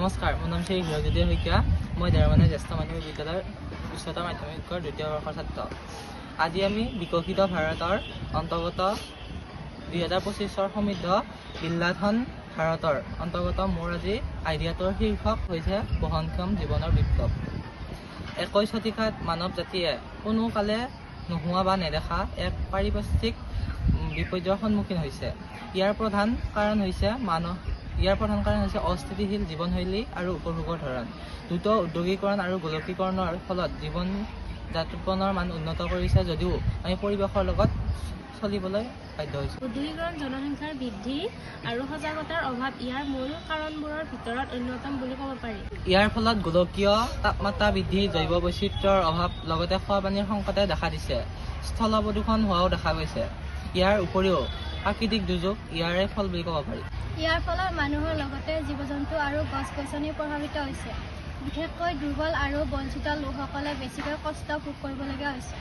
নমস্কাৰ, মোৰ নাম শ্ৰী হিৰজ্যোতি শইকীয়া। মই দেৰমানে জ্যেষ্ঠ মাধ্যমিক বিদ্যালয়ৰ উচ্চতৰ মাধ্যমিকৰ দ্বিতীয় বৰ্ষৰ ছাত্ৰ। আজি আমি বিকশিত ভাৰতৰ অন্তৰ্গত 2025 সমৃদ্ধ বিল্লাধন ভাৰতৰ অন্তৰ্গত মোৰ আজি আইডিয়াটোৰ শীৰ্ষক হৈছে বহনক্ষম জীৱনৰ বিপ্লৱ। 21 শতিকাত মানৱ জাতিয়ে কোনোকালে নোহোৱা বা নেদেখা এক পাৰিপাৰ্শ্বিক বিপৰ্যয়ৰ সন্মুখীন হৈছে। ইয়াৰ প্ৰধান কাৰণ হৈছে অস্থিতিশীল জীৱনশৈলী আৰু উপভোগৰ ধৰণ। দ্ৰুত উদ্যোগীকৰণ আৰু গোলকীকৰণৰ ফলত জীৱন যাপনৰ মান উন্নত কৰিছে যদিও আমি পৰিৱেশৰ লগত চলিবলৈ বাধ্য হৈছোঁ। উদ্যোগীকৰণ, জনসংখ্যাৰ বৃদ্ধি আৰু সজাগতাৰ অভাৱ ইয়াৰ মূল কাৰণবোৰৰ ভিতৰত অন্যতম বুলি ক'ব পাৰি। ইয়াৰ ফলত গোলকীয় তাপমাত্ৰা বৃদ্ধি, জৈৱ বৈচিত্ৰ্যৰ অভাৱ, লগতে খোৱা পানীৰ সংকটে দেখা দিছে। স্থল প্ৰদূষণ হোৱাও দেখা গৈছে। ইয়াৰ উপৰিও প্ৰাকৃতিক দুৰ্যোগ ইয়াৰে ফল বুলি ক'ব পাৰি। ইয়াৰ ফলত মানুহৰ লগতে জীৱ-জন্তু আৰু গছ-গছনি প্ৰভাৱিত হৈছে। বিশেষকৈ দুৰ্বল আৰু বঞ্চিত লোকসকলে বেছিকৈ কষ্ট ভোগ কৰিবলগীয়া হৈছে।